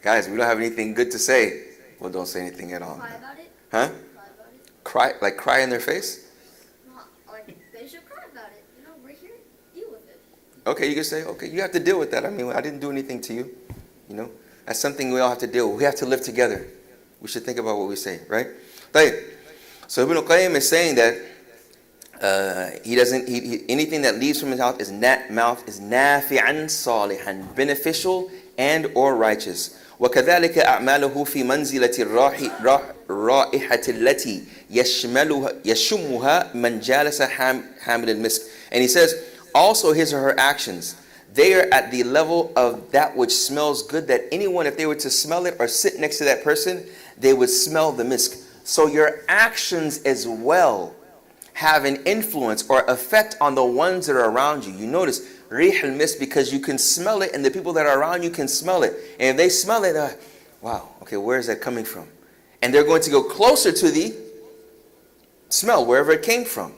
Guys, we don't have anything good to say. Well, don't say anything at all. Cry about it? Huh? Cry about it? Cry, like cry in their face? No, like, they should cry about it. You know, we're here to deal with it. Okay, you can say, okay, you have to deal with that. I mean, I didn't do anything to you. You know, that's something we all have to deal with. We have to live together. We should think about what we say, right? So Ibn Qayyim is saying that anything that leaves from his mouth is nafi'an salihan, beneficial and or righteous. وكذلك أعماله في منزلة الرائحة التي يشمها من جالس حامل المسك. And he says, also his or her actions, they are at the level of that which smells good, that anyone, if they were to smell it or sit next to that person, they would smell the misk. So your actions as well have an influence or effect on the ones that are around you. You notice, rih al-misk, because you can smell it and the people that are around you can smell it. And if they smell it, wow, okay, where is that coming from? And they're going to go closer to the smell, wherever it came from.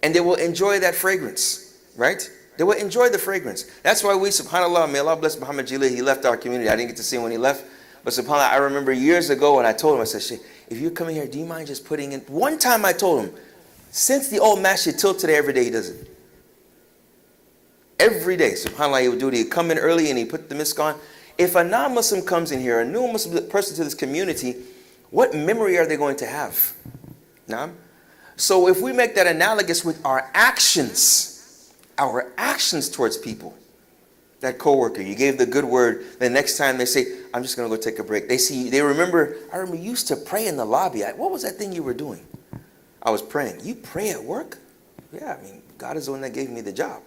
And they will enjoy that fragrance, right? They will enjoy the fragrance. That's why we, subhanAllah, may Allah bless Muhammad Jili, he left our community. I didn't get to see him when he left. But subhanAllah, I remember years ago when I told him, I said, Sheikh, if you're coming here, do you mind just putting in? One time I told him, since the old masjid till today, every day he does it. Every day, subhanAllah, he would do it. He'd come in early and he'd put the misk on. If a non-Muslim comes in here, a new Muslim person to this community, what memory are they going to have? Nah? So if we make that analogous with our actions towards people, that coworker, you gave the good word, the next time they say, I'm just going to go take a break. They see, they remember, I remember you used to pray in the lobby. What was that thing you were doing? I was praying. You pray at work? Yeah, I mean, God is the one that gave me the job.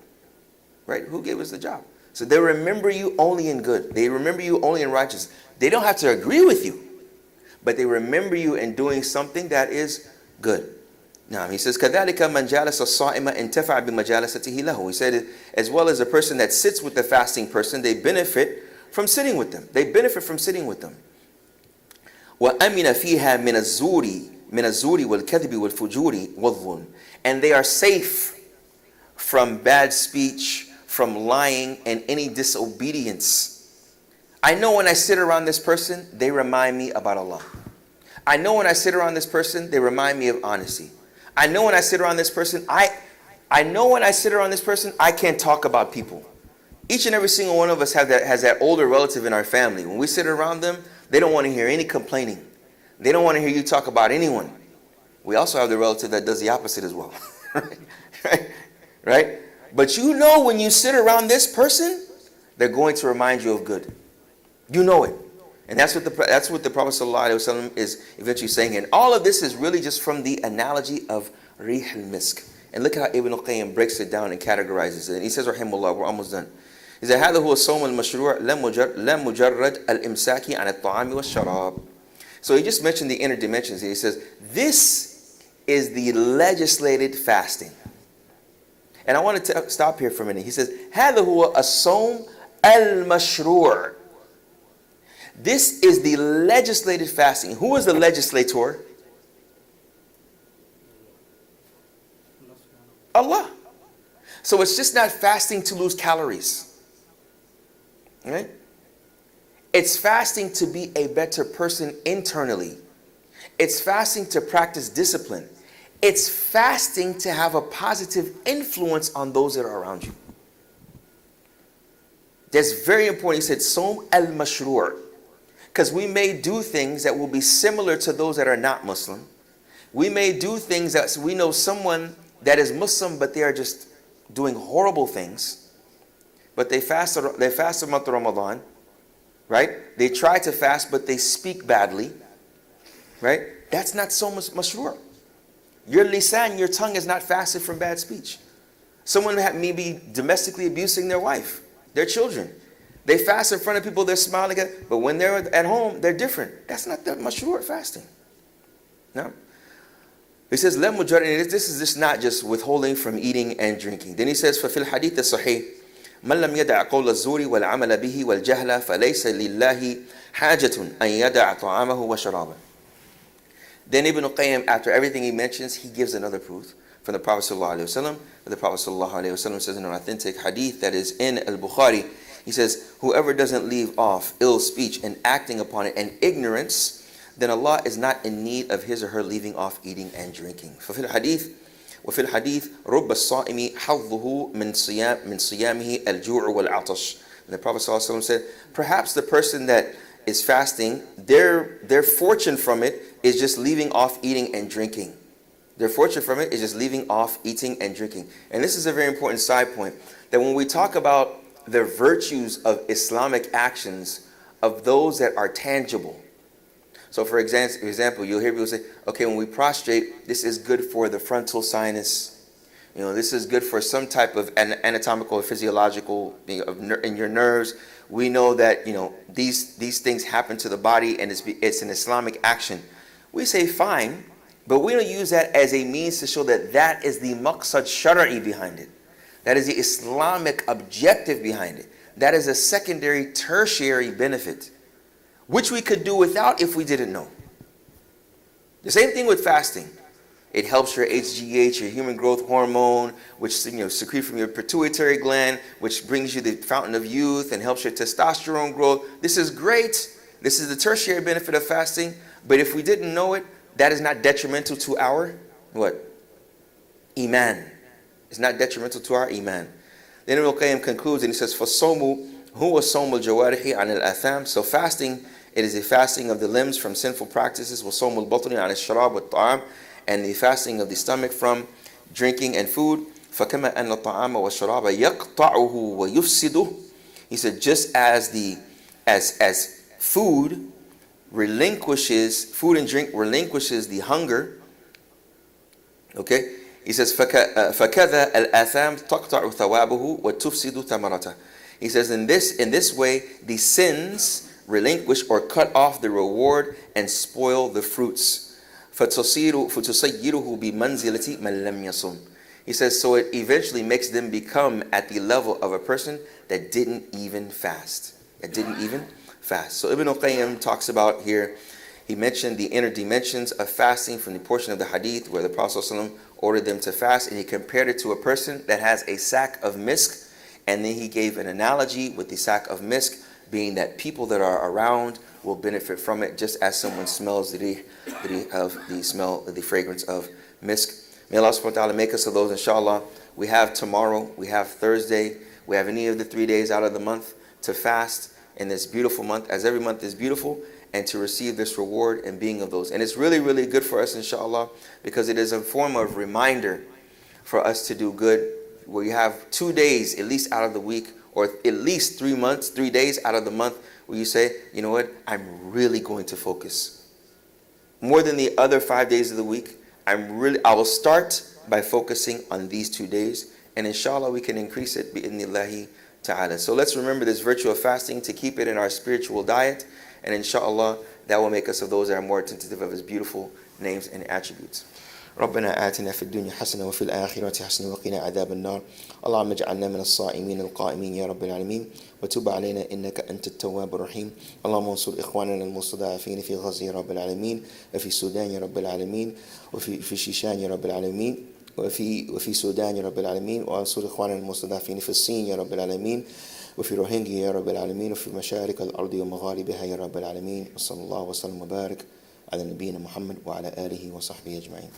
Right? Who gave us the job? So they remember you only in good. They remember you only in righteous. They don't have to agree with you, but they remember you in doing something that is good. Now, he says, كَذَلِكَ مَنْ جَالَسَ الصَّائِمَ انْتَفَعَ بِمَجَالَسَتِهِ لَهُ. He said, as well as a person that sits with the fasting person, they benefit from sitting with them. They benefit from sitting with them. وَأَمِنَ فِيهَا مِنَ الزُّورِ وَالْكَذِبِ وَالْفُجُورِ وَالظُّلْمِ. And they are safe from bad speech, from lying, and any disobedience. I know when I sit around this person, they remind me about Allah. I know when I sit around this person, they remind me of honesty. I know when I sit around this person, I know when I sit around this person, I can't talk about people. Each and every single one of us has that older relative in our family. When we sit around them, they don't want to hear any complaining. They don't want to hear you talk about anyone. We also have the relative that does the opposite as well. Right? But you know when you sit around this person, they're going to remind you of good. You know it. And that's what the Prophet ﷺ is eventually saying. And all of this is really just from the analogy of rih al-misk. And look how Ibn Qayyim breaks it down and categorizes it. And he says, rahimahullah, we're almost done. He said, هذا هو الصوم المشروع لا مجرد الإمساك عن الطعام والشراب. So he just mentioned the inner dimensions. He says, this is the legislated fasting. And I want to stop here for a minute. He says, هذا هو الصوم المشروع. This is the legislated fasting. Who is the legislator? Allah. So it's just not fasting to lose calories. Right? It's fasting to be a better person internally. It's fasting to practice discipline. It's fasting to have a positive influence on those that are around you. That's very important. He said, Som al-Mashru'. Because we may do things that will be similar to those that are not Muslim. We may do things that we know someone that is Muslim, but they are just doing horrible things. But they fast the month of Ramadan, right? They try to fast, but they speak badly, right? That's not so mashru'. Your lisan, your tongue is not fasted from bad speech. Someone may be domestically abusing their wife, their children. They fast in front of people, they're smiling at, but when they're at home, they're different. That's not the mashru' fasting. No. He says, this is just not just withholding from eating and drinking. Then he says, فَفِي الْحَدِيثِ الصَّحِيحِ مَنْ لَمْ يَدَعْ قَوْلَ الزُّورِ وَالْعَمَلَ بِهِ وَالْجَهْلَ فَلَيْسَ لِلَّهِ حَاجَةٌ أَنْ يَدَعَ طَعَامَهُ وَشَرَابَهُ. Then Ibn Qayyim, after everything he mentions, he gives another proof from the Prophet ﷺ. The Prophet ﷺ says in an authentic hadith that is in Al-Bukhari, He says, whoever doesn't leave off ill speech and acting upon it and ignorance, then Allah is not in need of his or her leaving off eating and drinking. ففي الحديث وفي الحديث رب الصائم حظه من صيامه الجوع والعطش. And the Prophet ﷺ said, perhaps the person that is fasting, their fortune from it is just leaving off eating and drinking. Their fortune from it is just leaving off eating and drinking. And this is a very important side point, that when we talk about the virtues of Islamic actions, of those that are tangible. So for example, you'll hear people say, okay, when we prostrate, this is good for the frontal sinus. This is good for some type of anatomical or physiological in your nerves. We know that, these things happen to the body and it's an Islamic action. We say fine, but we don't use that as a means to show that that is the maqsad shar'i behind it. That is the Islamic objective behind it. That is a secondary, tertiary benefit, which we could do without if we didn't know. The same thing with fasting. It helps your HGH, your human growth hormone, which secrete from your pituitary gland, which brings you the fountain of youth and helps your testosterone growth. This is great. This is the tertiary benefit of fasting. But if we didn't know it, that is not detrimental to our what? Iman. It's not detrimental to our iman. Then Ibn al-Qayyim concludes and he says, فَالصَّوْمُ هُوَ صَوْمُ الْجَوَارِحِ عَنِ الْأَثَامِ. So fasting, it is a fasting of the limbs from sinful practices. وَصَوْمُ الْبَطْنِ عَنِ الشَّرَابِ وَالطَّعَامِ. And the fasting of the stomach from drinking and food. فَكَمَا أَنَّ الطَّعَامَ وَالشَّرَابَ يَقْطَعُهُ وَيُفْسِدُهُ. He said, just as food and drink relinquishes the hunger. Okay? He says, فَكَذَا الْآثَامِ تَقْطَعُ ثَوَابُهُ وَتُفْسِدُ ثَمَرَتَهُ. He says, in this way, the sins relinquish or cut off the reward and spoil the fruits. فَتُصَيِّرُهُ بِمَنْزِلَةِ مَنْ لَمْ يَصُمْ. He says, so it eventually makes them become at the level of a person that didn't even fast. So Ibn al-Qayyim talks about here, he mentioned the inner dimensions of fasting from the portion of the hadith where the Prophet ﷺ ordered them to fast, and he compared it to a person that has a sack of misk, and then he gave an analogy with the sack of misk, being that people that are around will benefit from it, just as someone smells the fragrance of misk. May Allah subhanahu wa ta'ala make us of those, inshallah. We have tomorrow, we have Thursday, we have any of the 3 days out of the month to fast in this beautiful month, as every month is beautiful, and to receive this reward and being of those. And it's really, really good for us, inshallah, because it is a form of reminder for us to do good, where you have 2 days at least out of the week, or at least 3 days out of the month, where you say, you know what, I'm really going to focus. More than the other 5 days of the week, I will start by focusing on these 2 days, and inshallah we can increase it bi'idhnillahi ta'ala. So let's remember this virtue of fasting, to keep it in our spiritual diet, and inshallah that will make us of those that are more attentive of his beautiful names and attributes. ربنا آتنا في الدنيا حسنة وفي الآخرة حسنة وقنا عذاب النار اللهم اجعلنا من الصائمين القائمين يا رب العالمين وتب علينا إنك أنت التواب الرحيم اللهم انصر إخواننا المستضعفين في غزة يا رب العالمين وفي السودان يا رب العالمين وفي الشيشان يا رب العالمين وفي السودان يا رب العالمين وانصر إخواننا المستضعفين في الصين يا رب العالمين وفي روهينجيا يا رب العالمين وفي مشارق الأرض ومغاربها يا رب العالمين وصلى الله وسلم وبارك على نبينا محمد وعلى آله وصحبه أجمعين.